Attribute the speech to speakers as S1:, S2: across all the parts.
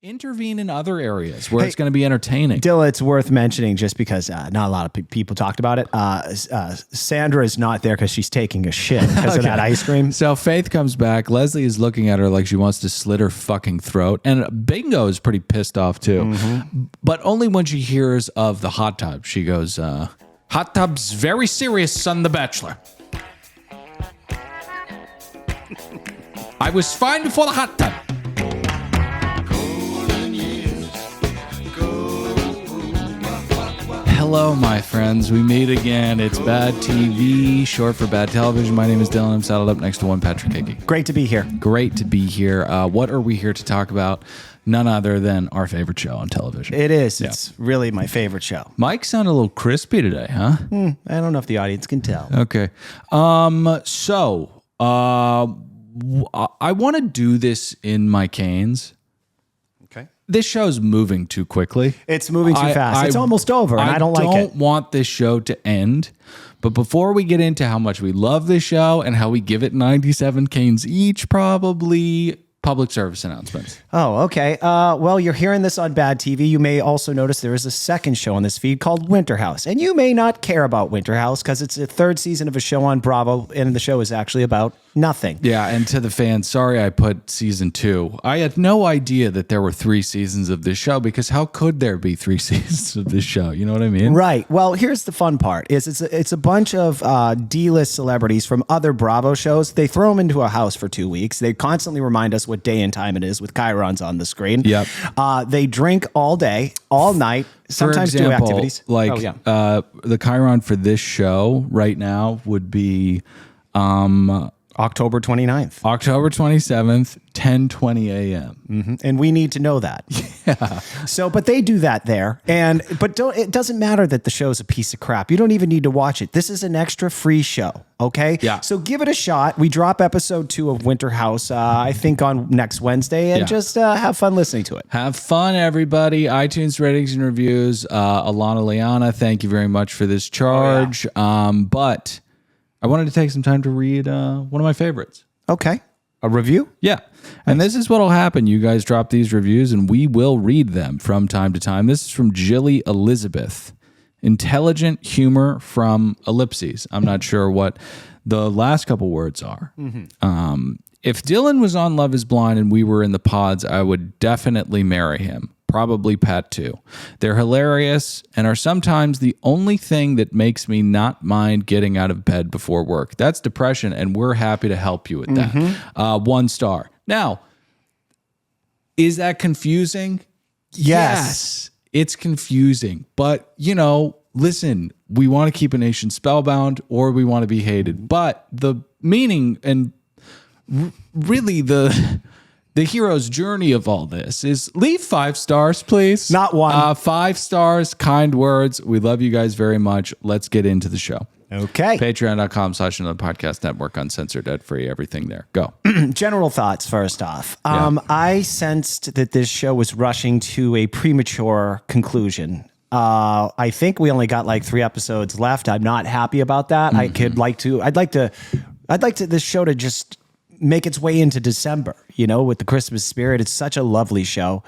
S1: intervene in other areas where it's going to be entertaining.
S2: Dilla, it's worth mentioning just because not a lot of people talked about it. Sandra is not there because she's taking a shit because of that ice cream.
S1: So Faith comes back. Leslie is looking at her like she wants to slit her fucking throat. And Bingo is pretty pissed off too. But only when she hears of the hot tub. She goes, hot tub's very serious on The Bachelor. I was fine before the hot tub. Hello, my friends. We meet again. It's Bad TV, short for Bad Television. My name is Dylan. I'm saddled up next to one Patrick Hickey.
S2: Great to be here.
S1: Great to be here. What are we here to talk about? None other than our favorite show on television.
S2: It is. Yeah. It's really my favorite show.
S1: Mike sounded a little crispy today, huh?
S2: I don't know if the audience can tell.
S1: Okay. So I want to do this in my canes. This show's moving too quickly.
S2: It's moving too fast. It's almost over, and I don't like it.
S1: I don't want this show to end. But before we get into how much we love this show and how we give it 97 canes each, probably public service announcements.
S2: Oh, okay. Well, you're hearing this on Bad TV. You may also notice there is a second show on this feed called Winter House. And you may not care about Winter House because it's a third season of a show on Bravo, and the show is actually about nothing.
S1: Yeah, and to the fans, sorry I put season 2. I had no idea that there were 3 seasons of this show because how could there be 3 seasons of this show? You know what I mean?
S2: Right. Well, here's the fun part: is it's a bunch of D-list celebrities from other Bravo shows. They throw them into a house for 2 weeks. They constantly remind us what day and time it is with chyrons on the screen.
S1: Yep.
S2: They drink all day, all night. Sometimes
S1: for example,
S2: do activities.
S1: Like the chiron for this show right now would be
S2: October 29th.
S1: October 27th, 10:20 a.m.
S2: And we need to know that. Yeah. So, but they do that there. It doesn't matter that the show's a piece of crap. You don't even need to watch it. This is an extra free show. Okay.
S1: Yeah.
S2: So give it a shot. We drop episode 2 of Winter House, I think on next Wednesday, and just have fun listening to it.
S1: Have fun, everybody. iTunes ratings and reviews. Alana Liana, thank you very much for this charge. Oh, yeah. But I wanted to take some time to read one of my favorites.
S2: Okay. A review?
S1: Yeah. And this is what will happen. You guys drop these reviews and we will read them from time to time. This is from Jilly Elizabeth. Intelligent humor from ellipses. I'm not sure what the last couple words are. If Dylan was on Love is Blind and we were in the pods, I would definitely marry him. Probably Pat too. They're hilarious and are sometimes the only thing that makes me not mind getting out of bed before work. That's depression, and we're happy to help you with that. 1 star. Now, is that confusing? Yes. It's confusing. But, listen, we want to keep a nation spellbound or we want to be hated. But the meaning and really the hero's journey of all this is leave 5 stars, please.
S2: Not 1.
S1: 5 stars, kind words. We love you guys very much. Let's get into the show.
S2: Okay.
S1: Patreon.com/Another Podcast Network, uncensored, ad-free, everything there. Go.
S2: General thoughts first off. I sensed that this show was rushing to a premature conclusion. I think we only got like 3 episodes left. I'm not happy about that. I'd like this show to just make its way into December, with the Christmas spirit. It's such a lovely show.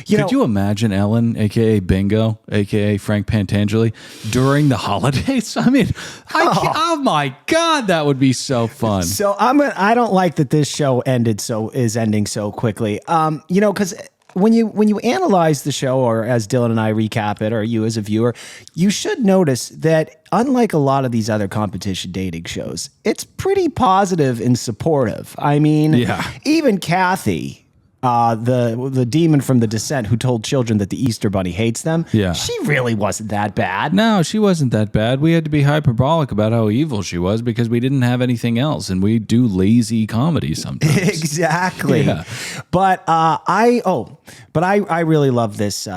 S1: Could you imagine Ellen, a.k.a. Bingo, a.k.a. Frank Pantangeli, during the holidays? I mean, oh my God, that would be so fun.
S2: So I don't like that this show is ending so quickly. Because when you analyze the show, or as Dylan and I recap it, or you as a viewer, you should notice that unlike a lot of these other competition dating shows, it's pretty positive and supportive. I mean, even Kathy, the demon from The Descent who told children that the Easter Bunny hates them, she really wasn't that bad.
S1: No, she wasn't that bad. We had to be hyperbolic about how evil she was because we didn't have anything else, and we do lazy comedy sometimes.
S2: Exactly. Yeah. But I really love this.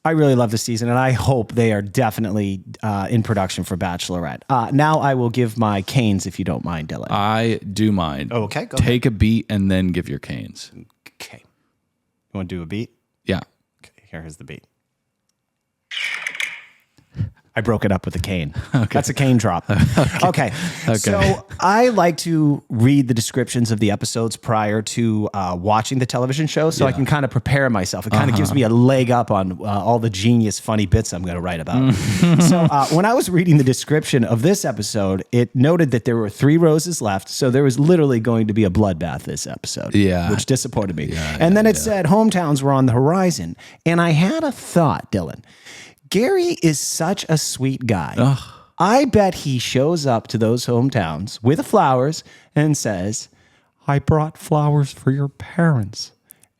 S2: I really love this season, and I hope they are definitely in production for Bachelorette. Now I will give my canes, if you don't mind, Dylan.
S1: I do mind.
S2: Okay, go
S1: Take a beat and then give your canes.
S2: Okay. You want to do a beat?
S1: Yeah.
S2: Okay, here's the beat. I broke it up with a cane. Okay. That's a cane drop. Okay. So I like to read the descriptions of the episodes prior to watching the television show so I can kind of prepare myself. It kind of gives me a leg up on all the genius, funny bits I'm going to write about. So when I was reading the description of this episode, it noted that there were 3 roses left. So there was literally going to be a bloodbath this episode, which disappointed me. And then it said hometowns were on the horizon. And I had a thought, Dylan. Gary is such a sweet guy. Ugh. I bet he shows up to those hometowns with flowers and says, I brought flowers for your parents.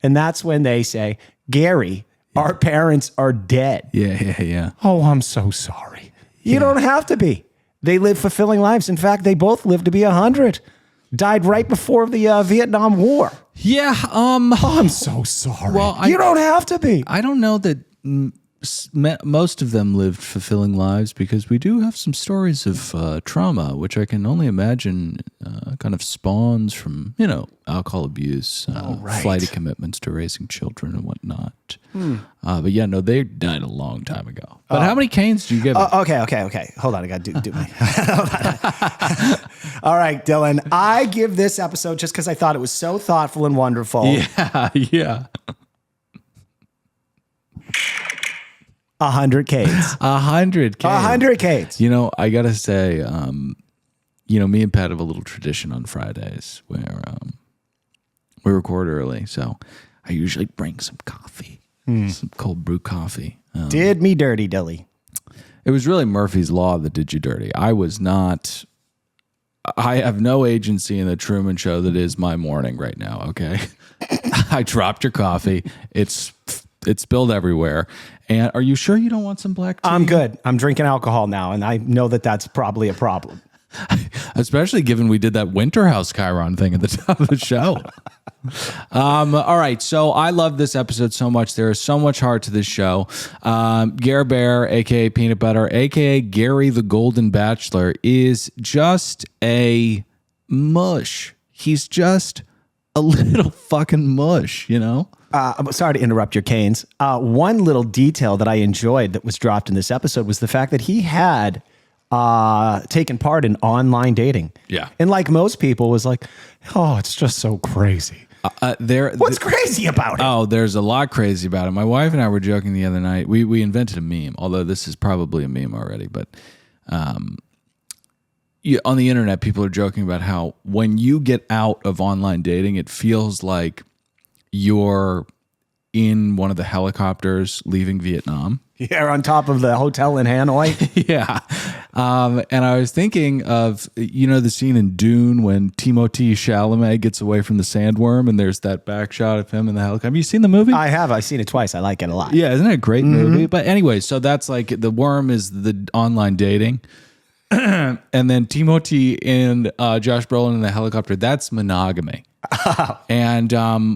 S2: And that's when they say, Gary, our parents are dead.
S1: Yeah.
S2: Oh, I'm so sorry. You don't have to be. They live fulfilling lives. In fact, they both lived to be 100. Died right before the Vietnam War.
S1: Yeah.
S2: I'm so sorry.
S1: Well,
S2: you don't have to be.
S1: I don't know that most of them lived fulfilling lives because we do have some stories of trauma, which I can only imagine kind of spawns from, alcohol abuse, flighty commitments to raising children and whatnot. But yeah, no, they died a long time ago. But how many canes do you give?
S2: Okay. Hold on. I got to do my. All right, Dylan. I give this episode just because I thought it was so thoughtful and wonderful.
S1: Yeah.
S2: 100 Ks.
S1: 100 Ks.
S2: 100 Ks.
S1: I got to say, me and Pat have a little tradition on Fridays where we record early. So I usually bring some coffee, some cold brew coffee.
S2: Did me dirty, Dilly.
S1: It was really Murphy's Law that did you dirty. I have no agency in the Truman Show that is my morning right now, okay? I dropped your coffee. It's spilled everywhere. And are you sure you don't want some black tea?
S2: I'm good. I'm drinking alcohol now, and I know that that's probably a problem.
S1: Especially given we did that Winterhouse Chiron thing at the top of the show. All right. So I love this episode so much. There is so much heart to this show. Gare Bear, a.k.a. Peanut Butter, a.k.a. Gary the Golden Bachelor, is just a mush. He's just a little fucking mush, I'm sorry to interrupt your canes. One little detail that I enjoyed that was dropped in this episode was the fact that he had taken part in online dating.
S2: Yeah. And like most people was like, oh, it's just so crazy. What's crazy about it?
S1: Oh, there's a lot crazy about it. My wife and I were joking the other night. We invented a meme, although this is probably a meme already. But on the internet, people are joking about how when you get out of online dating, it feels like you're in one of the helicopters leaving Vietnam.
S2: Yeah, on top of the hotel in Hanoi.
S1: Yeah. And I was thinking of, the scene in Dune when Timothée Chalamet gets away from the sandworm and there's that back shot of him in the helicopter. Have you seen the movie?
S2: I have. I've seen it twice. I like it a lot.
S1: Yeah, isn't it a great movie? But anyway, so that's like the worm is the online dating. And then Timothée and Josh Brolin in the helicopter, that's monogamy. And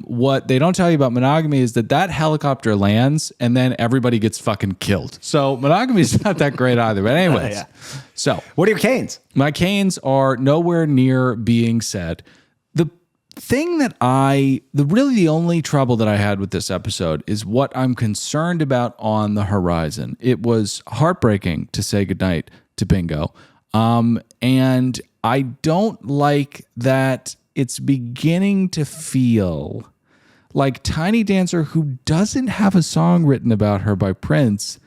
S1: what they don't tell you about monogamy is that helicopter lands and then everybody gets fucking killed. So monogamy is not that great either. But anyways, So
S2: what are your canes?
S1: My canes are nowhere near being said. The thing that the only trouble that I had with this episode is what I'm concerned about on the horizon. It was heartbreaking to say goodnight to Bingo. And I don't like that it's beginning to feel like Tiny Dancer, who doesn't have a song written about her by Prince,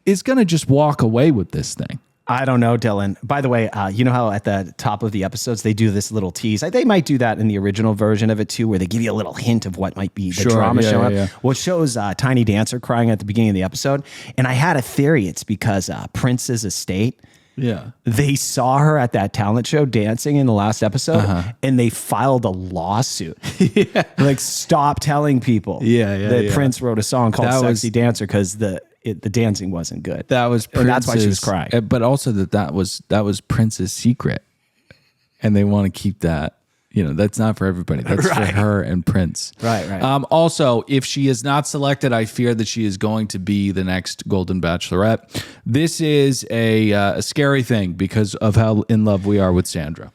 S1: is going to just walk away with this thing.
S2: I don't know, Dylan. By the way, you know how at the top of the episodes, they do this little tease? They might do that in the original version of it too, where they give you a little hint of what might be the drama showing up. Well, it shows Tiny Dancer crying at the beginning of the episode. And I had a theory. It's because Prince's estate, they saw her at that talent show dancing in the last episode, and they filed a lawsuit. Like, stop telling people that Prince wrote a song called Sexy Dancer because the dancing wasn't good.
S1: That was Prince's,
S2: and that's why she was crying.
S1: But also that was Prince's secret, and they want to keep that. That's not for everybody. That's for her and Prince.
S2: Right.
S1: Also, if she is not selected, I fear that she is going to be the next Golden Bachelorette. This is a scary thing because of how in love we are with Sandra.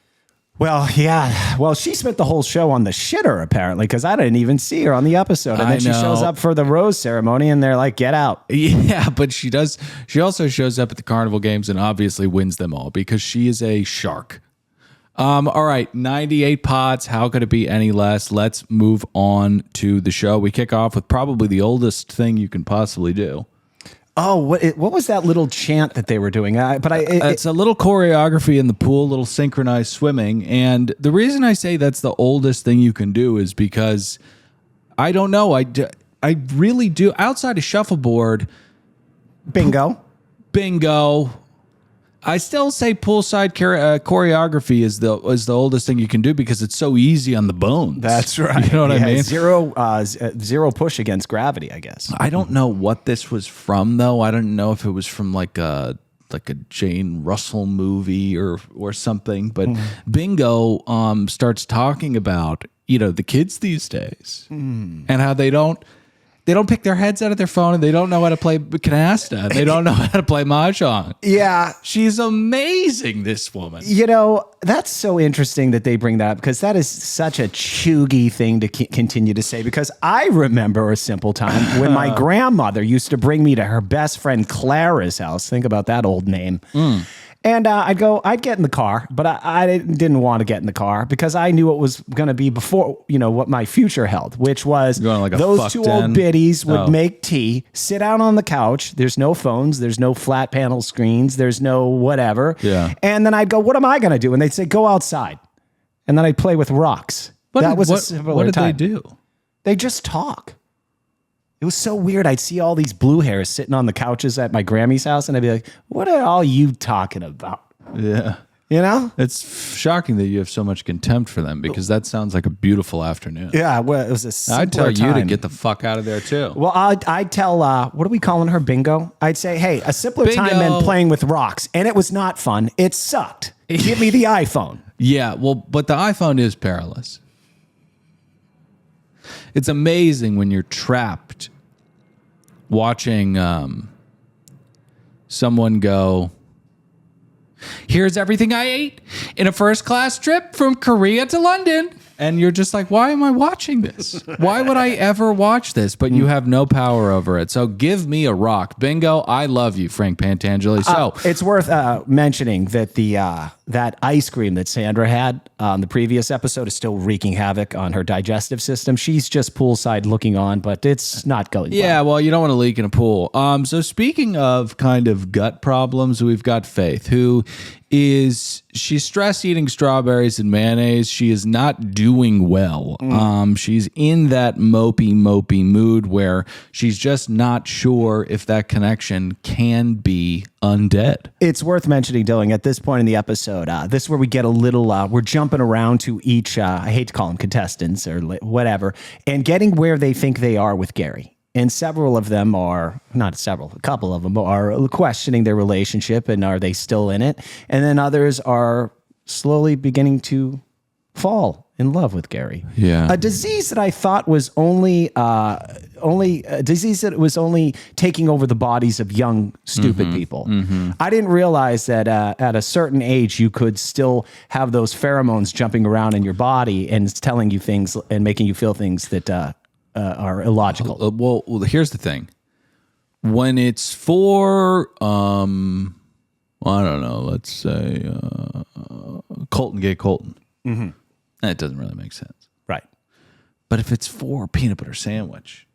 S2: Well, yeah. Well, she spent the whole show on the shitter, apparently, because I didn't even see her on the episode. And then she shows up for the rose ceremony, and they're like, get out.
S1: Yeah, but she does. She also shows up at the carnival games and obviously wins them all because she is a shark. All right, 98 pots. How could it be any less? Let's move on to the show. We kick off with probably the oldest thing you can possibly do.
S2: Oh, what was that little chant that they were doing?
S1: It's a little choreography in the pool, little synchronized swimming. And the reason I say that's the oldest thing you can do is because I don't know. I really do. Outside of shuffleboard,
S2: bingo.
S1: I still say poolside choreography is the oldest thing you can do because it's so easy on the bones.
S2: That's right.
S1: You know what I mean?
S2: Zero push against gravity, I guess.
S1: I don't know what this was from though. I don't know if it was from like a Jane Russell movie or something. But Bingo starts talking about the kids these days and how they don't pick their heads out of their phone and they don't know how to play Canasta. They don't know how to play Mahjong.
S2: Yeah.
S1: She's amazing, this woman.
S2: That's so interesting that they bring that up because that is such a chuggy thing to continue to say because I remember a simple time when my grandmother used to bring me to her best friend Clara's house. Think about that old name. And I'd get in the car, but I didn't want to get in the car because I knew it was going to be before, what my future held, which was those two old biddies would make tea, sit out on the couch. There's no phones. There's no flat panel screens. There's no whatever.
S1: Yeah.
S2: And then I'd go, what am I going to do? And they'd say, go outside. And then I'd play with rocks.
S1: What did they do?
S2: They just talk. It was so weird. I'd see all these blue hairs sitting on the couches at my Grammy's house, and I'd be like, what are all you talking about?
S1: Yeah. It's shocking that you have so much contempt for them because that sounds like a beautiful afternoon.
S2: Yeah, well, it was a simpler
S1: I'd tell you to
S2: time.
S1: get the fuck out of there, too.
S2: Well, I'd tell, what are we calling her, Bingo? I'd say, hey, a simpler time than playing with rocks, and it was not fun. It sucked. Give me the iPhone.
S1: Yeah, well, but the iPhone is perilous. It's amazing when you're trapped watching someone go, here's everything I ate in a first-class trip from Korea to London. And you're just like, why am I watching this? Why would I ever watch this? But you have no power over it. So give me a rock. Bingo, I love you, Frank Pantangeli. So
S2: it's worth mentioning that that ice cream that Sandra had on the previous episode is still wreaking havoc on her digestive system. She's just poolside looking on, but it's not going
S1: well, you don't want to leak in a pool. So speaking of kind of gut problems, we've got Faith, who she's stress eating strawberries and mayonnaise. She is not doing well. She's in that mopey mood where she's just not sure if that connection can be undead.
S2: It's worth mentioning, Dylan, at this point in the episode, this is where we get a little, we're jumping around to each, I hate to call them contestants or whatever, and getting where they think they are with Gary. And several of them a couple of them are questioning their relationship and are they still in it? And then others are slowly beginning to fall in love with Gary.
S1: Yeah.
S2: A disease that I thought was only taking over the bodies of young, stupid people. I didn't realize that at a certain age, you could still have those pheromones jumping around in your body and telling you things and making you feel things that are illogical.
S1: Well, here's the thing. When it's for, I don't know, let's say Colton Gay Colton, that doesn't really make sense.
S2: Right.
S1: But if it's for peanut butter sandwich,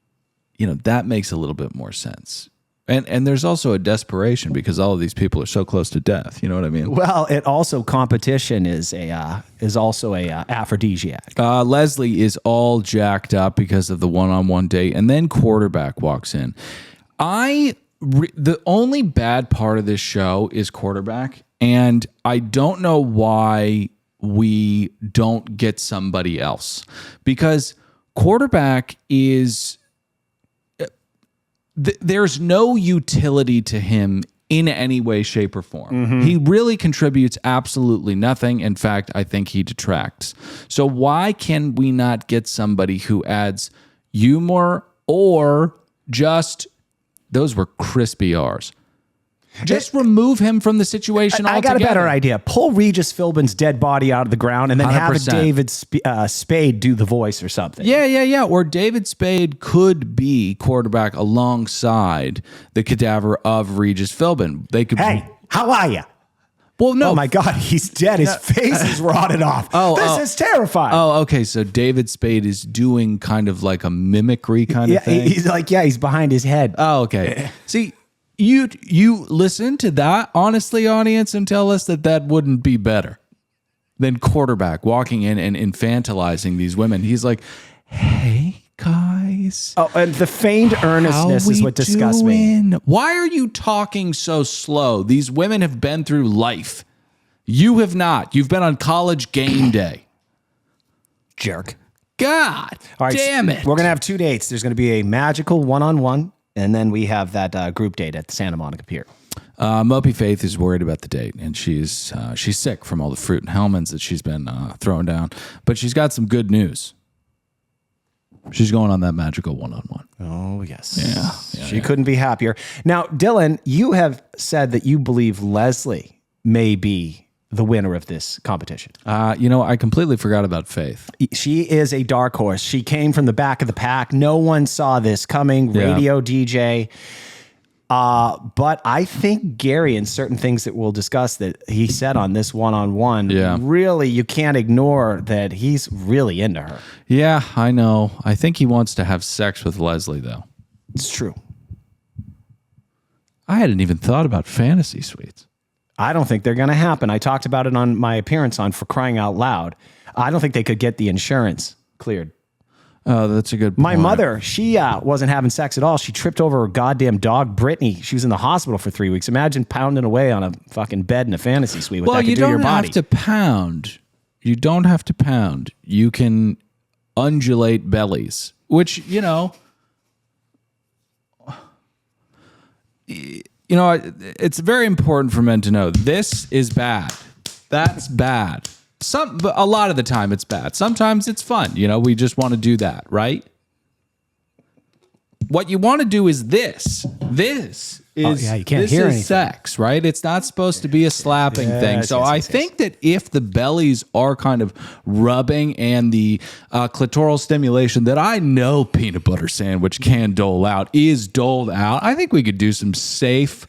S1: that makes a little bit more sense. And there's also a desperation because all of these people are so close to death. You know what I mean?
S2: Well, competition is also a aphrodisiac.
S1: Leslie is all jacked up because of the one-on-one date, and then quarterback walks in. The only bad part of this show is quarterback, and I don't know why we don't get somebody else because quarterback is. There's no utility to him in any way, shape, or form. He really contributes absolutely nothing. In fact, I think he detracts. So why can we not get somebody who adds humor or just, those were crispy R's, Just remove him from the situation
S2: I
S1: altogether.
S2: got a better idea. Pull Regis Philbin's dead body out of the ground and then have
S1: 100%.
S2: David Spade do the voice or something.
S1: Yeah. Or David Spade could be quarterback alongside the cadaver of Regis Philbin. They could.
S2: Hey, how are you?
S1: Well, no.
S2: Oh my God, he's dead. His face is rotted off. This is terrifying.
S1: Oh, okay. So David Spade is doing kind of like a mimicry kind of thing.
S2: He's behind his head.
S1: Oh, okay. See, you listen to that, honestly, audience, and tell us that wouldn't be better than quarterback walking in and infantilizing these women. He's like, hey, guys.
S2: Oh, and the feigned earnestness is what disgusts me.
S1: Why are you talking so slow? These women have been through life. You have not. You've been on college game day.
S2: Jerk.
S1: God damn it.
S2: We're going to have 2 dates. There's going to be a magical one-on-one, and then we have that group date at the Santa Monica Pier.
S1: Mopey Faith is worried about the date, and she's sick from all the fruit and Hellmann's that she's been throwing down. But she's got some good news. She's going on that magical one-on-one.
S2: Oh, yes.
S1: Yeah.
S2: She couldn't be happier. Now, Dylan, you have said that you believe Leslie may be the winner of this competition.
S1: I completely forgot about Faith.
S2: She is a dark horse. She came from the back of the pack. No one saw this coming. Radio DJ. But I think Gary, and certain things that we'll discuss that he said on this one-on-one, really, you can't ignore that he's really into her.
S1: Yeah, I know. I think he wants to have sex with Leslie, though.
S2: It's true.
S1: I hadn't even thought about fantasy suites.
S2: I don't think they're going to happen. I talked about it on my appearance on For Crying Out Loud. I don't think they could get the insurance cleared.
S1: Oh, that's a good point.
S2: My mother, she wasn't having sex at all. She tripped over her goddamn dog, Brittany. She was in the hospital for 3 weeks. Imagine pounding away on a fucking bed in a fantasy suite. What that could do to your body.
S1: Well, you don't have to pound. You don't have to pound. You can undulate bellies, which, it's very important for men to know this is bad. That's bad. A lot of the time it's bad. Sometimes it's fun. We just want to do that, right? What you want to do is this. This is
S2: you can't hear anything.
S1: Sex, right? It's not supposed to be a slapping thing. So I think that if the bellies are kind of rubbing and the clitoral stimulation that I know Peanut Butter Sandwich can dole out is doled out, I think we could do some safe,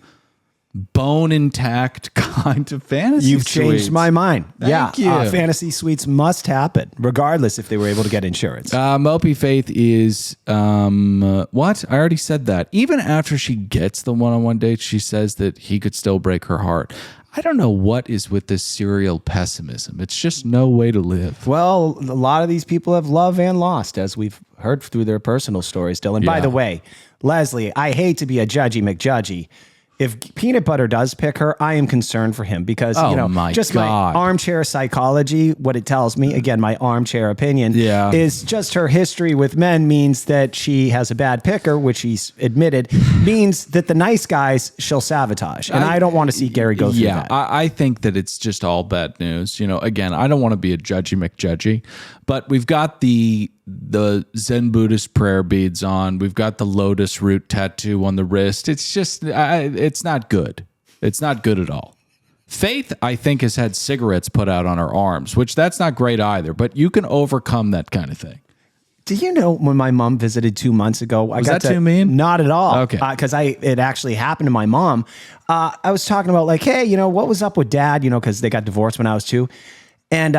S1: bone intact kind of fantasy
S2: You've
S1: suites.
S2: changed my mind.
S1: Thank you.
S2: Fantasy suites must happen, regardless if they were able to get insurance.
S1: Mopey Faith is, what? I already said that. Even after she gets the one-on-one date, she says that he could still break her heart. I don't know what is with this serial pessimism. It's just no way to live.
S2: Well, a lot of these people have loved and lost, as we've heard through their personal stories, Dylan. By the way, Leslie, I hate to be a judgy McJudgy. If Peanut Butter does pick her, I am concerned for him because, my armchair psychology, what it tells me, again, my armchair opinion, is just her history with men means that she has a bad picker, which he's admitted, means that the nice guys she'll sabotage. And I don't want to see Gary go through that.
S1: I think that it's just all bad news. Again, I don't want to be a judgy McJudgy, but we've got the Zen Buddhist prayer beads on. We've got the lotus root tattoo on the wrist. It's just, it's not good. It's not good at all. Faith, I think, has had cigarettes put out on her arms, which that's not great either, but you can overcome that kind of thing.
S2: Do you know when my mom visited 2 months ago?
S1: Was that too mean?
S2: Not at all.
S1: Okay.
S2: Because it actually happened to my mom. I was talking about like, hey, what was up with dad? Because they got divorced when I was 2. And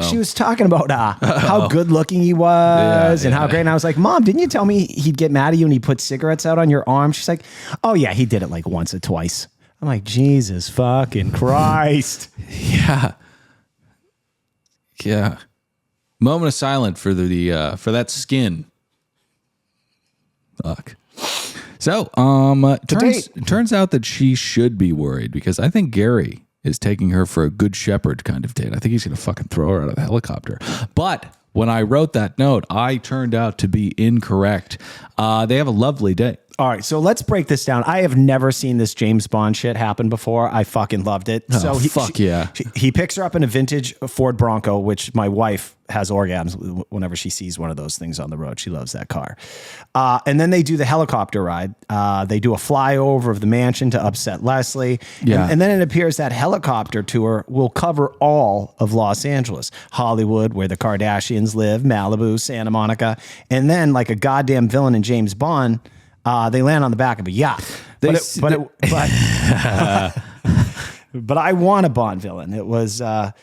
S2: she was talking about how good looking he was and how great. And I was like, Mom, didn't you tell me he'd get mad at you and he'd put cigarettes out on your arm? She's like, oh, yeah, he did it like once or twice. I'm like, Jesus fucking Christ.
S1: Yeah. Moment of silence for for that skin. Fuck. So, turns out that she should be worried because I think Gary is taking her for a good shepherd kind of date. I think he's going to fucking throw her out of the helicopter. But when I wrote that note, I turned out to be incorrect. They have a lovely day.
S2: All right, so let's break this down. I have never seen this James Bond shit happen before. I fucking loved it.
S1: He picks
S2: her up in a vintage Ford Bronco, which my wife has orgasms whenever she sees one of those things on the road. She loves that car. And then they do the helicopter ride. They do a flyover of the mansion to upset Leslie.
S1: Yeah.
S2: And then it appears that helicopter tour will cover all of Los Angeles, Hollywood, where the Kardashians live, Malibu, Santa Monica. And then, like a goddamn villain in James Bond, they land on the back of a yacht. But I want a Bond villain. It was... I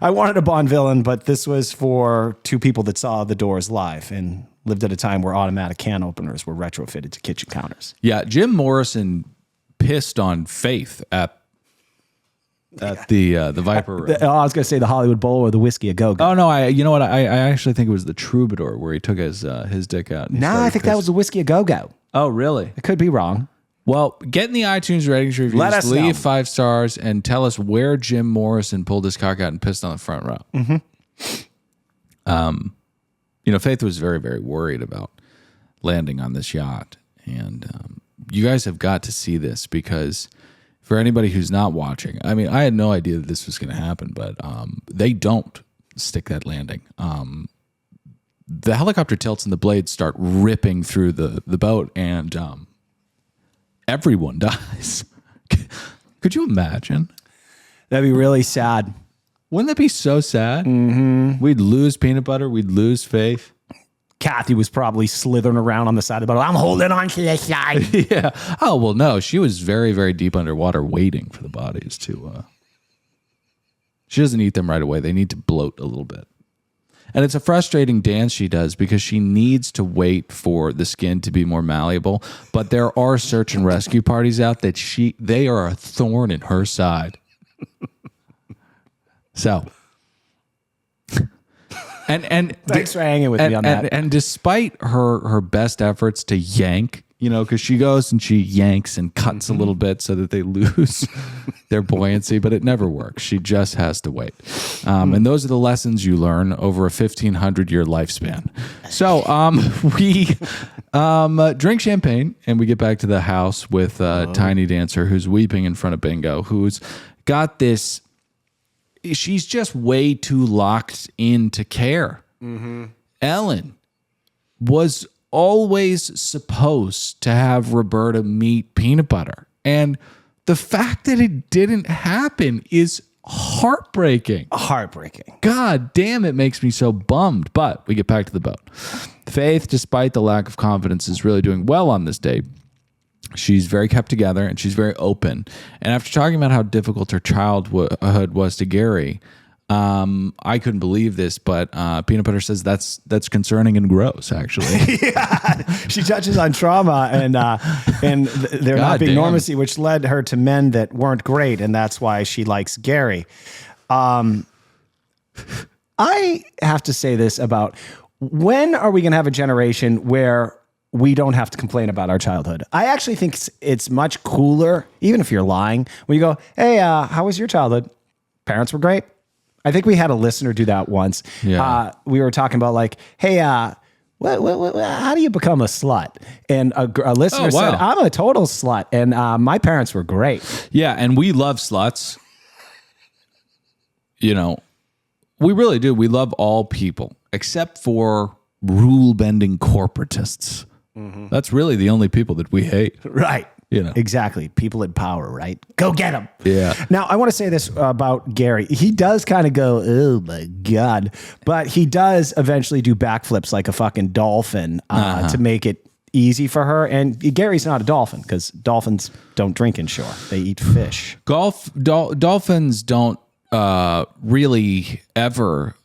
S2: wanted a Bond villain, but this was for two people that saw The Doors live and lived at a time where automatic can openers were retrofitted to kitchen counters.
S1: Yeah, Jim Morrison pissed on Faith at the Viper Room.
S2: I was going to say the Hollywood Bowl or the Whiskey a Go-Go.
S1: Oh no, you know what? I actually think it was the Troubadour where he took his dick out.
S2: No, I think that was the Whiskey a Go-Go.
S1: Oh really?
S2: I could be wrong.
S1: Well, get in the iTunes ratings reviews,
S2: Let us
S1: leave
S2: know.
S1: 5 stars, and tell us where Jim Morrison pulled his cock out and pissed on the front row. Faith was very, very worried about landing on this yacht. And you guys have got to see this, because for anybody who's not watching, I mean, I had no idea that this was going to happen, but they don't stick that landing. The helicopter tilts and the blades start ripping through the boat, and everyone dies. Could you imagine?
S2: That'd be really sad.
S1: Wouldn't that be so sad? Mm-hmm. We'd lose Peanut Butter. We'd lose Faith.
S2: Kathy was probably slithering around on the side of the boat. I'm holding on to this side.
S1: Yeah. Oh, well, no. She was very, very deep underwater waiting for the bodies to... She doesn't eat them right away. They need to bloat a little bit. And it's a frustrating dance she does because she needs to wait for the skin to be more malleable. But there are search and rescue parties out that they are a thorn in her side. So, and
S2: Thanks for hanging with me on that.
S1: And despite her best efforts to yank, because she goes and she yanks and cuts a little bit so that they lose their buoyancy, but it never works. She just has to wait. And those are the lessons you learn over a 1,500-year lifespan. So we drink champagne and we get back to the house with Tiny Dancer, who's weeping in front of Bingo, who's got this... She's just way too locked into care. Mm-hmm. Ellen was always supposed to have Roberta meet Peanut Butter. And the fact that it didn't happen is heartbreaking.
S2: Heartbreaking.
S1: God damn, it makes me so bummed. But we get back to the boat. Faith, despite the lack of confidence, is really doing well on this date. She's very kept together and she's very open. And after talking about how difficult her childhood was to Gary, I couldn't believe this, but Peanut Butter says that's concerning and gross, actually.
S2: Yeah, she touches on trauma and there not being normacy, which led her to men that weren't great, and that's why she likes Gary. I have to say this about when are we going to have a generation where we don't have to complain about our childhood? I actually think it's much cooler, even if you're lying, when you go, hey, how was your childhood? Parents were great. I think we had a listener do that once.
S1: Yeah.
S2: We were talking about like, hey, how do you become a slut? And a listener said, I'm a total slut. And my parents were great.
S1: Yeah, and we love sluts. We really do. We love all people, except for rule-bending corporatists. Mm-hmm. That's really the only people that we hate.
S2: Right. Exactly. People in power, right? Go get them.
S1: Yeah.
S2: Now, I want to say this about Gary. He does kind of go, oh my God. But he does eventually do backflips like a fucking dolphin to make it easy for her. And Gary's not a dolphin because dolphins don't drink inshore. They eat fish.
S1: Dolphins don't really ever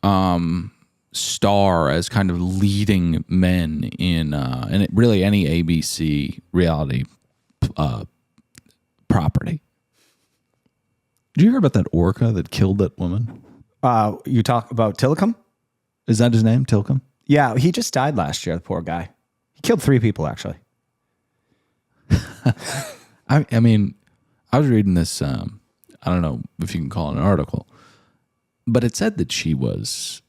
S1: star as kind of leading men in really any ABC reality property. Did you hear about that orca that killed that woman?
S2: You talk about Tillicum?
S1: Is that his name, Tillicum?
S2: Yeah, he just died last year, the poor guy. He killed 3 people, actually.
S1: I mean, I was reading this, I don't know if you can call it an article, but it said that she was...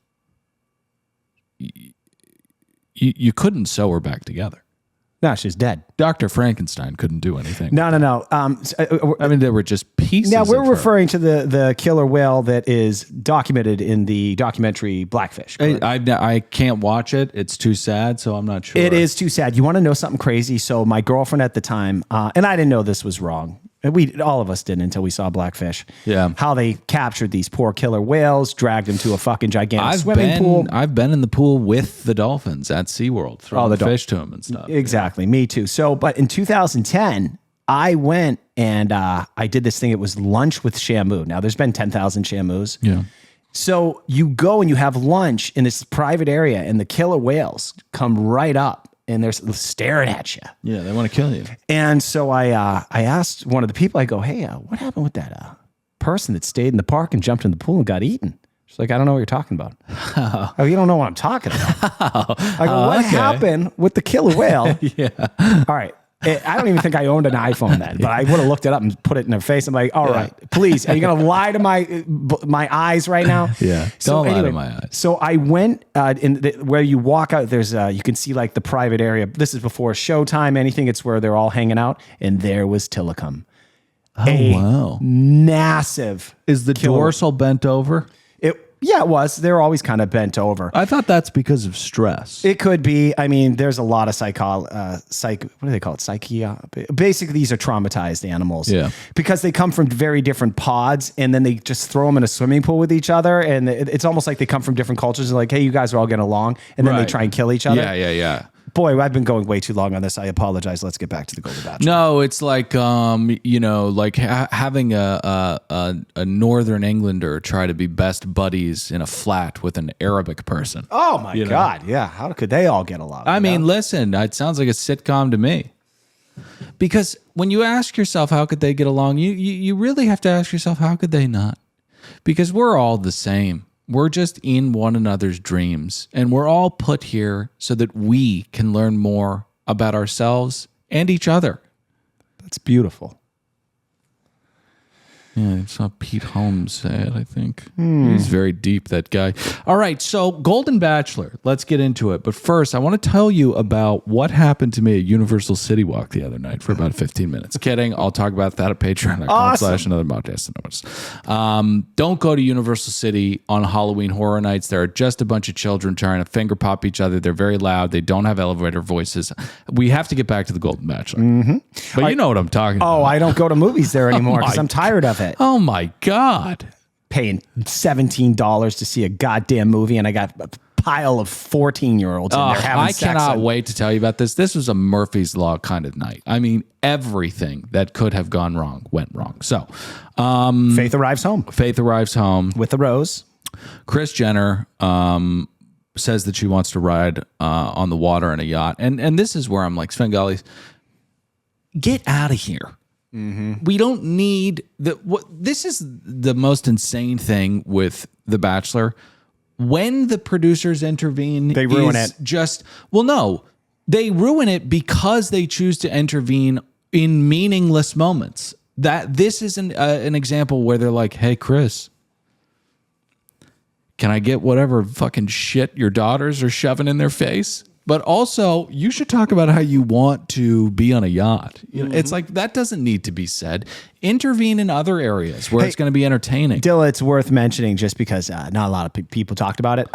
S1: You couldn't sew her back together.
S2: No, she's dead.
S1: Dr. Frankenstein couldn't do anything.
S2: No.
S1: I mean, they were just pieces.
S2: Now we're
S1: of her.
S2: referring to the killer whale that is documented in the documentary Blackfish.
S1: I can't watch it. It's too sad, so I'm not sure.
S2: It is too sad. You want to know something crazy? So my girlfriend at the time, and I didn't know this was wrong. All of us didn't until we saw Blackfish.
S1: Yeah.
S2: How they captured these poor killer whales, dragged them to a fucking gigantic swimming pool.
S1: I've been in the pool with the dolphins at SeaWorld, throwing fish to them and stuff.
S2: Exactly. Me too. So, but in 2010, I went and I did this thing. It was lunch with Shamu. Now, there's been 10,000 Shamus.
S1: Yeah.
S2: So you go and you have lunch in this private area, and the killer whales come right up. And they're staring at you.
S1: Yeah, they want to kill you.
S2: And so I asked one of the people, I go, hey, what happened with that person that stayed in the park and jumped in the pool and got eaten? She's like, I don't know what you're talking about. Oh, you don't know what I'm talking about. I go, what happened with the killer whale?
S1: Yeah.
S2: All right. I don't even think I owned an iPhone then, but I would have looked it up and put it in her face. I'm like, all right, please, are you going to lie to my eyes right now?
S1: Yeah, don't lie to my eyes.
S2: So I went where you walk out, there's you can see like the private area. This is before showtime, anything. It's where they're all hanging out. And there was Tillicum.
S1: Oh, wow.
S2: Massive.
S1: Is the dorsal bent over?
S2: Yeah, it was. They're always kind of bent over.
S1: I thought that's because of stress.
S2: It could be. I mean, there's a lot of what do they call it? Basically, these are traumatized animals.
S1: Yeah.
S2: Because they come from very different pods, and then they just throw them in a swimming pool with each other, and it's almost like they come from different cultures. And like, hey, you guys are all getting along, and then they try and kill each other.
S1: Yeah.
S2: Boy, I've been going way too long on this. I apologize. Let's get back to the Golden Bachelor.
S1: No, it's like like having a Northern Englander try to be best buddies in a flat with an Arabic person.
S2: Oh my God! Yeah, how could they all get along?
S1: I mean, listen, it sounds like a sitcom to me. Because when you ask yourself how could they get along, you really have to ask yourself how could they not? Because we're all the same. We're just in one another's dreams, and we're all put here so that we can learn more about ourselves and each other.
S2: That's beautiful.
S1: Yeah, I saw Pete Holmes say it, I think. He's very deep, that guy. All right, so Golden Bachelor, let's get into it. But first, I want to tell you about what happened to me at Universal City Walk the other night for about 15 minutes. Kidding. I'll talk about that at patreon.com/another Don't go to Universal City on Halloween Horror Nights. There are just a bunch of children trying to finger pop each other. They're very loud. They don't have elevator voices. We have to get back to the Golden Bachelor. Mm-hmm. But you know what I'm talking about.
S2: Oh, I don't go to movies there anymore because I'm tired of it.
S1: Oh my God.
S2: Paying $17 to see a goddamn movie, and I got a pile of 14-year-olds in there having sex.
S1: I cannot wait to tell you about this. This was a Murphy's Law kind of night. I mean, everything that could have gone wrong went wrong. So,
S2: Faith arrives home.
S1: With
S2: a rose.
S1: Kris Jenner says that she wants to ride on the water in a yacht. And this is where I'm like, Svengali, get out of here. Mm-hmm. We don't need this is the most insane thing with The Bachelor. When the producers intervene,
S2: they ruin it.
S1: No, they ruin it because they choose to intervene in meaningless moments. That this is an example where they're like, "Hey, Chris, can I get whatever fucking shit your daughters are shoving in their face?" But also, you should talk about how you want to be on a yacht. You know, It's like that doesn't need to be said. Intervene in other areas where it's going to be entertaining.
S2: Dilla, it's worth mentioning just because not a lot of people talked about it.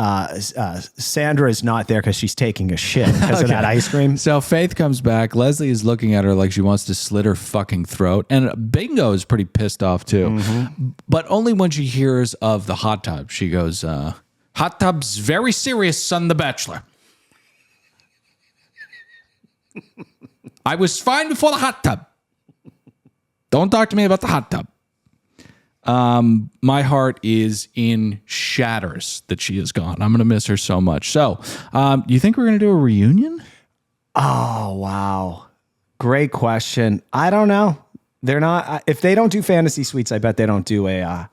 S2: Sandra is not there because she's taking a shit because of that ice cream.
S1: So Faith comes back. Leslie is looking at her like she wants to slit her fucking throat. And Bingo is pretty pissed off too. Mm-hmm. But only when she hears of the hot tub. She goes, hot tub's very serious on The Bachelor. I was fine before the hot tub. Don't talk to me about the hot tub. My heart is in shatters that she is gone. I'm going to miss her so much. So, you think we're going to do a reunion?
S2: Oh, wow. Great question. I don't know. They're not. If they don't do fantasy suites, I bet they don't do a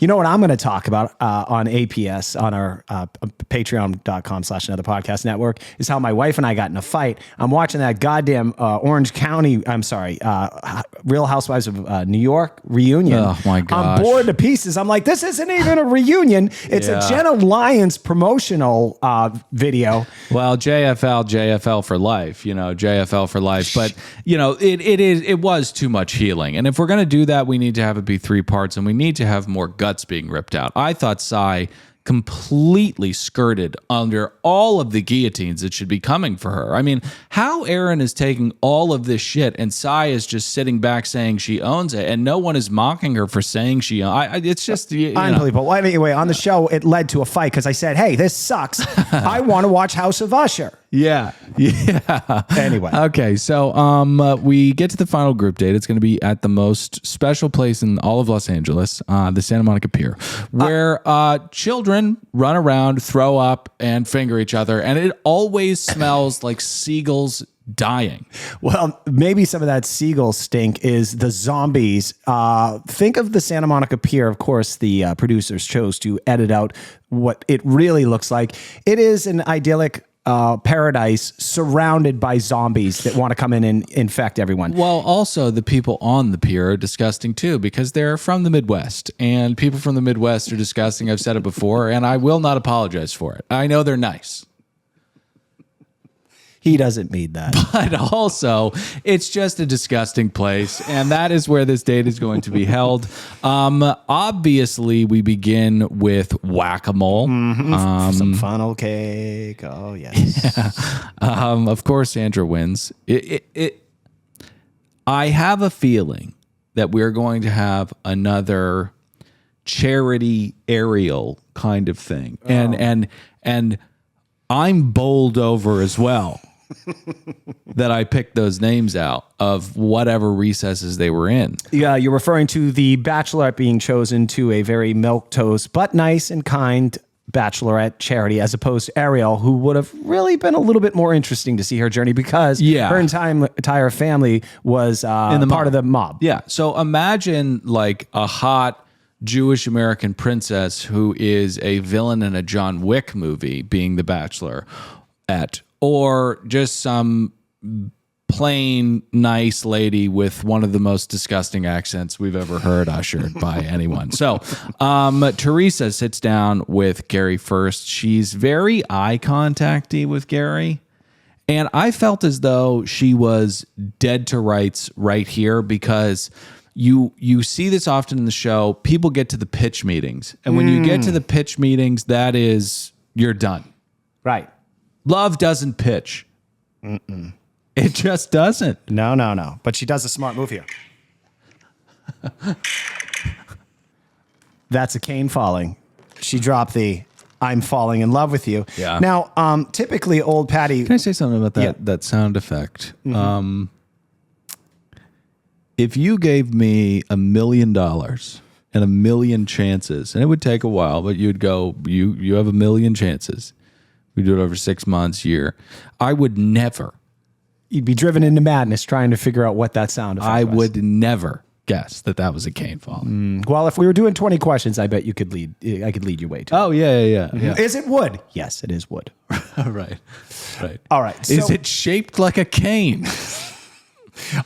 S2: You know what I'm going to talk about on APS, on our patreon.com/another podcast network, is how my wife and I got in a fight. I'm watching that goddamn Orange County, Real Housewives of New York reunion.
S1: Oh my gosh.
S2: I'm bored to pieces. I'm like, this isn't even a reunion. It's a Jenna Lyons promotional video.
S1: Well, JFL for life, JFL for life. But, it was too much healing. And if we're going to do that, we need to have it be 3 parts, and we need to have more guts being ripped out. I thought Sai completely skirted under all of the guillotines that should be coming for her. I mean, how Aaron is taking all of this shit and Sai is just sitting back saying she owns it, and no one is mocking her for saying she owns it. It's just
S2: unbelievable. Well, anyway, on the show, it led to a fight because I said, hey, this sucks. I want to watch House of Usher.
S1: Yeah.
S2: Anyway.
S1: Okay, so we get to the final group date. It's going to be at the most special place in all of Los Angeles, the Santa Monica Pier, where children run around, throw up, and finger each other, and it always smells like seagulls dying.
S2: Well, maybe some of that seagull stink is the zombies. Think of the Santa Monica Pier. Of course, the producers chose to edit out what it really looks like. It is an idyllic paradise surrounded by zombies that want to come in and infect everyone.
S1: Well, also the people on the pier are disgusting too, because they're from the Midwest, and people from the Midwest are disgusting. I've said it before, and I will not apologize for it. I know they're nice.
S2: He doesn't mean that.
S1: But also, it's just a disgusting place, and that is where this date is going to be held. Obviously, we begin with whack-a-mole.
S2: Some funnel cake. Oh, yes.
S1: Of course, Sandra wins. I have a feeling that we're going to have another charity aerial kind of thing. And I'm bowled over as well. That I picked those names out of whatever recesses they were in.
S2: Yeah, you're referring to the Bachelorette being chosen to a very milquetoast but nice and kind Bachelorette charity, as opposed to Ariel, who would have really been a little bit more interesting to see her journey because her entire family was in the part of the mob.
S1: Yeah, so imagine like a hot Jewish American princess who is a villain in a John Wick movie being the Bachelorette. Or just some plain nice lady with one of the most disgusting accents we've ever heard ushered by anyone. So Teresa sits down with Gary first. She's very eye contacty with Gary. And I felt as though she was dead to rights right here, because you see this often in the show. People get to the pitch meetings. And when you get to the pitch meetings, that is, you're done.
S2: Right.
S1: Love doesn't pitch. It just doesn't.
S2: No. But she does a smart move here. That's a cane falling. She dropped the I'm falling in love with you.
S1: Yeah.
S2: Now, typically old Patty.
S1: Can I say something about that sound effect? Mm-hmm. If you gave me $1 million and 1 million chances, and it would take a while, but you'd go, you have 1 million chances. We do it over 6 months, year. I would never.
S2: You'd be driven into madness trying to figure out what that sound effect was.
S1: would never guess that was a cane falling.
S2: Well, if we were doing 20 questions, I bet you could lead. I could lead your way to.
S1: Oh yeah.
S2: Is it wood? Yes, it is wood.
S1: Right.
S2: All right.
S1: Is it shaped like a cane?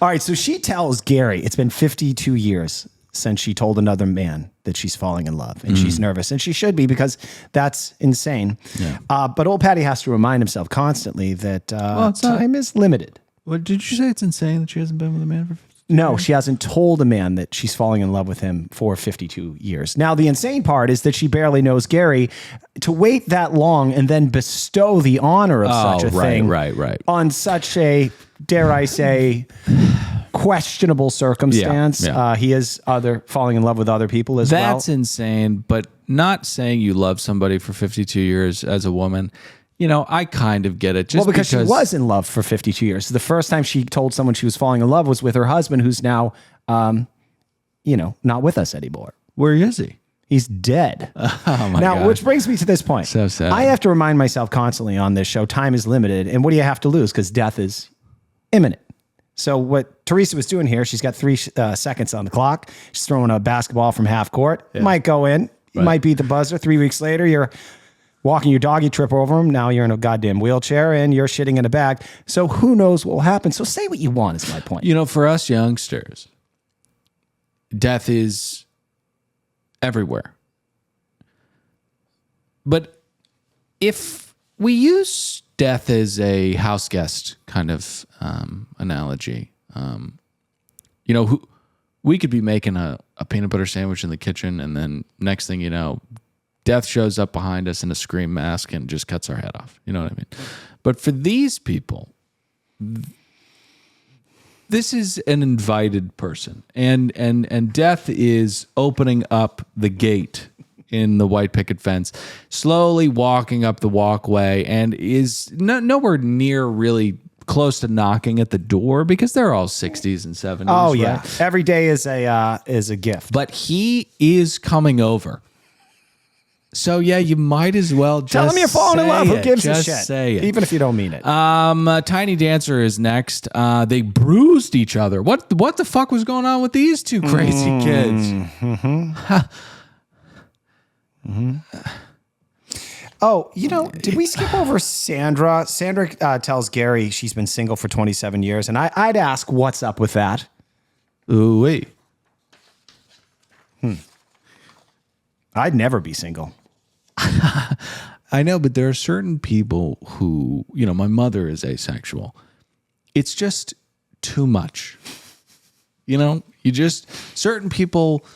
S2: All right. So she tells Gary it's been 52 years since she told another man that she's falling in love, and she's nervous, and she should be, because that's insane. Yeah. But old Patty has to remind himself constantly that time is limited.
S1: What did you say? It's insane that she hasn't been with a man for 52
S2: No,
S1: years?
S2: she hasn't told a man that she's falling in love with him for 52 years. Now, the insane part is that she barely knows Gary. To wait that long and then bestow the honor of such a thing on such a, dare I say, questionable circumstance. Yeah. He is falling in love with other people as well.
S1: That's insane, but not saying you love somebody for 52 years as a woman. I kind of get it.
S2: Because she was in love for 52 years. So the first time she told someone she was falling in love was with her husband, who's now, not with us anymore.
S1: Where is he?
S2: He's dead.
S1: Oh my
S2: now,
S1: God.
S2: which brings me to this point.
S1: So sad.
S2: I have to remind myself constantly on this show, time is limited. And what do you have to lose? Because death is imminent. So what Teresa was doing here, she's got 3 seconds on the clock. She's throwing a basketball from half court. It might go in. You might beat the buzzer. 3 weeks later, you're walking your dog, you trip over him. Now you're in a goddamn wheelchair and you're shitting in a bag. So who knows what will happen? So say what you want is my point.
S1: You know, for us youngsters, death is everywhere. But if we use death as a house guest kind of analogy, you know, we could be making a peanut butter sandwich in the kitchen, and then next thing you know, death shows up behind us in a scream mask and just cuts our head off. You know what I mean? But for these people, this is an invited person, and death is opening up the gate in the white picket fence, slowly walking up the walkway, and is nowhere near really close to knocking at the door because they're all 60s and 70s.
S2: Oh yeah,
S1: right?
S2: every day is a gift.
S1: But he is coming over. So yeah, you might as well just
S2: tell him you're falling in love. Who gives a
S1: just
S2: shit?
S1: Say it.
S2: Even if you don't mean it.
S1: Tiny Dancer is next. They bruised each other. What the fuck was going on with these two crazy kids?
S2: Oh, you know, did we skip over Sandra? Sandra tells Gary she's been single for 27 years, and I'd ask, what's up with that?
S1: Ooh wait.
S2: I'd never be single.
S1: I know, but there are certain people who, you know, my mother is asexual. It's just too much. You know, certain people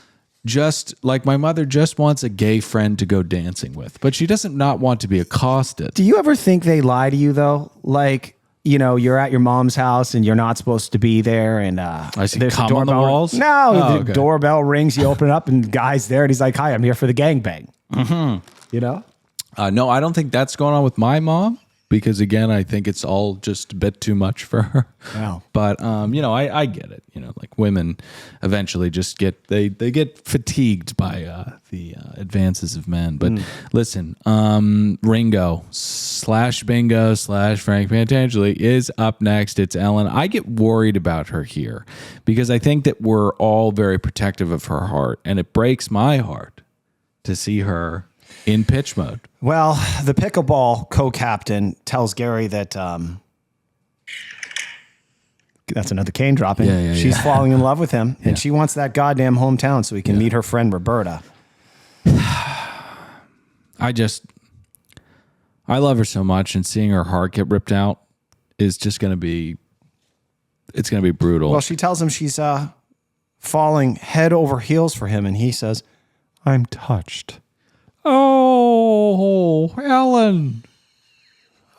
S1: just, like my mother just wants a gay friend to go dancing with, but she doesn't not want to be accosted.
S2: Do you ever think they lie to you though? Like, you know, you're at your mom's house and you're not supposed to be there, and
S1: I see
S2: there's a
S1: cum on the
S2: doorbell.
S1: walls?
S2: No,
S1: Oh,
S2: the
S1: okay.
S2: doorbell rings, you open it up and the guy's there and he's like, "Hi, I'm here for the gangbang." You know?
S1: No, I don't think that's going on with my mom, because again, I think it's all just a bit too much for her.
S2: Wow.
S1: But you know, I get it. You know, like women eventually just get they get fatigued by the advances of men. But listen, Ringo / Bingo / Frank Pantangeli is up next. It's Ellen. I get worried about her here because I think that we're all very protective of her heart, and it breaks my heart to see her in pitch mode.
S2: Well, the pickleball co-captain tells Gary that that's another cane dropping.
S1: Yeah.
S2: She's falling in love with him, and she wants that goddamn hometown so he can meet her friend Roberta.
S1: I love her so much, and seeing her heart get ripped out is just going to be, it's going to be brutal.
S2: Well, she tells him she's falling head over heels for him, and he says, "I'm touched."
S1: Oh, Ellen.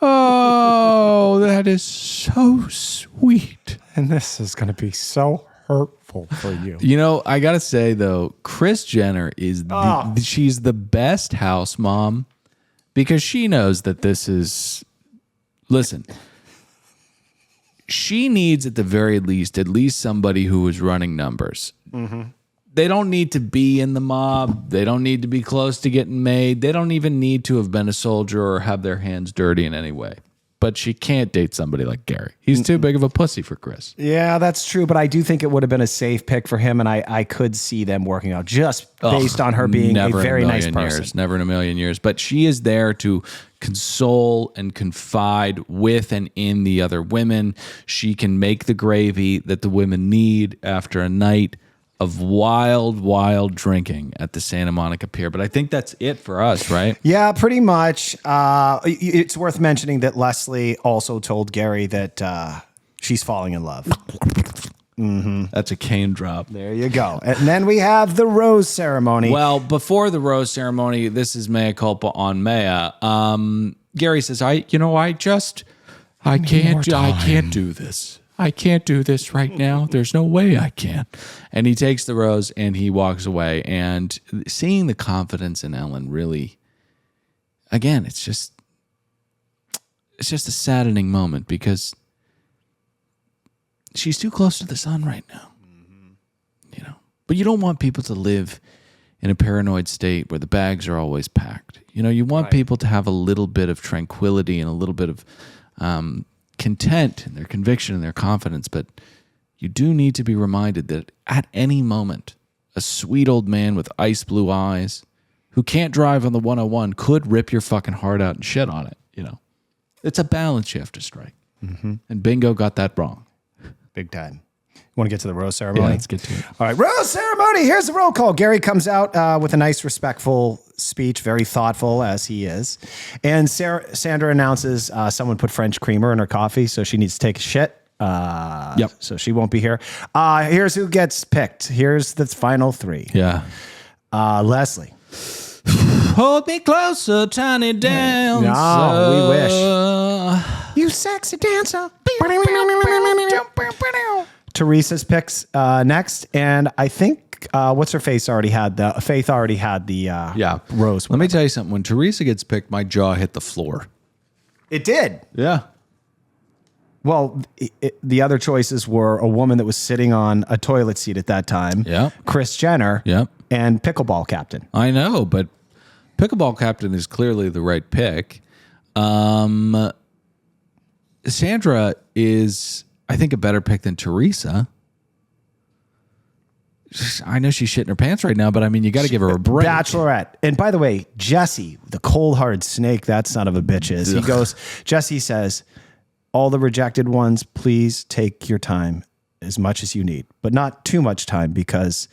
S1: Oh, that is so sweet.
S2: And this is going to be so hurtful for you.
S1: You know, I got to say, though, Kris Jenner is she's the best house mom, because she knows that this is, listen, she needs at the very least, at least somebody who is running numbers. They don't need to be in the mob. They don't need to be close to getting made. They don't even need to have been a soldier or have their hands dirty in any way. But she can't date somebody like Gary. He's too big of a pussy for Kris.
S2: Yeah, that's true. But I do think it would have been a safe pick for him. And I could see them working out just based on her being a very nice person.
S1: Never in a million years. But she is there to console and confide with and in the other women. She can make the gravy that the women need after a night of wild drinking at the Santa Monica Pier. But I think that's it for us, right?
S2: Yeah, pretty much. It's worth mentioning that Leslie also told Gary that she's falling in love.
S1: That's a cane drop.
S2: There you go. And then we have the rose ceremony.
S1: Well, before the rose ceremony, this is mea culpa on Maya. Gary says, I can't do this. I can't do this right now. There's no way I can. And he takes the rose and he walks away. And seeing the confidence in Ellen really, again, it's just a saddening moment because she's too close to the sun right now. You know, but you don't want people to live in a paranoid state where the bags are always packed. You know, you want people to have a little bit of tranquility and a little bit of content in their conviction and their confidence, but you do need to be reminded that at any moment, a sweet old man with ice blue eyes who can't drive on the 101 could rip your fucking heart out and shit on it. It's a balance you have to strike. Mm-hmm. And Bingo got that wrong.
S2: Big time. You want to get to the rose ceremony?
S1: Yeah, let's get to it.
S2: All right, rose ceremony. Here's the roll call. Gary comes out with a nice, respectful speech, very thoughtful as he is. And Sandra announces someone put French creamer in her coffee, so she needs to take a shit.
S1: Yep.
S2: So she won't be here. Here's who gets picked. Here's the final three.
S1: Yeah.
S2: Leslie.
S1: Hold me closer, tiny dancer.
S2: No, we wish. You sexy dancer. Teresa's picks next, and I think what's her face already had the Faith already had the rose.
S1: Let me tell you something. When Teresa gets picked, my jaw hit the floor.
S2: It did.
S1: Yeah.
S2: Well, the other choices were a woman that was sitting on a toilet seat at that time.
S1: Yeah.
S2: Kris Jenner.
S1: Yep.
S2: And pickleball captain.
S1: I know, but pickleball captain is clearly the right pick. Sandra is, I think, a better pick than Teresa. I know she's shitting her pants right now, but I mean, you got to give her a break.
S2: Bachelorette. And by the way, Jesse, the cold-hearted snake, that son of a bitch is. He goes, Jesse says, all the rejected ones, please take your time as much as you need, but not too much time because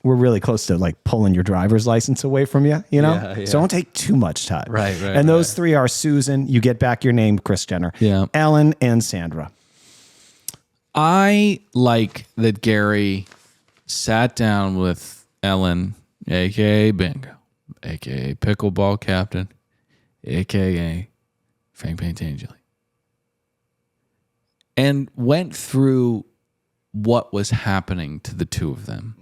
S2: we're really close to like pulling your driver's license away from you,
S1: Yeah.
S2: So don't take too much time.
S1: Right.
S2: And those three are Susan, you get back your name, Kris Jenner, Ellen, and Sandra.
S1: I like that Gary sat down with Ellen, a.k.a. Bingo, a.k.a. pickleball captain, a.k.a. Frank Pantangeli, and went through what was happening to the two of them.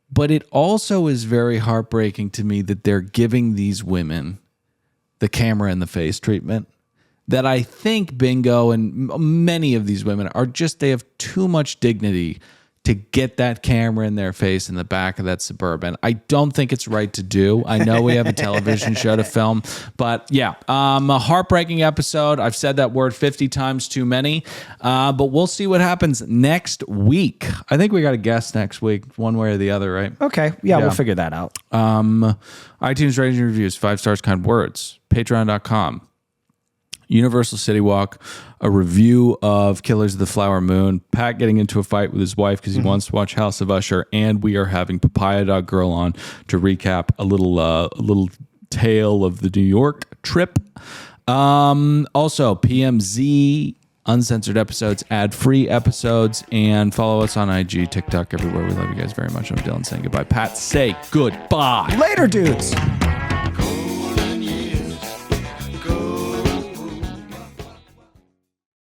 S1: But it also is very heartbreaking to me that they're giving these women the camera in the face treatment. That I think Bingo and many of these women are just, they have too much dignity to get that camera in their face in the back of that Suburban. I don't think it's right to do. I know we have a television show to film, but yeah, a heartbreaking episode. I've said that word 50 times too many, but we'll see what happens next week. I think we got a guest next week, one way or the other, right?
S2: Okay. Yeah. We'll figure that out.
S1: iTunes ratings and reviews, 5 stars, kind words, patreon.com. Universal City Walk, a review of Killers of the Flower Moon, Pat getting into a fight with his wife because he wants to watch House of Usher, and we are having Papaya Dog Girl on to recap a little tale of the New York trip. Also, PMZ, uncensored episodes, ad-free episodes, and follow us on IG, TikTok, everywhere. We love you guys very much. I'm Dylan saying goodbye. Pat, say goodbye.
S2: Later, dudes.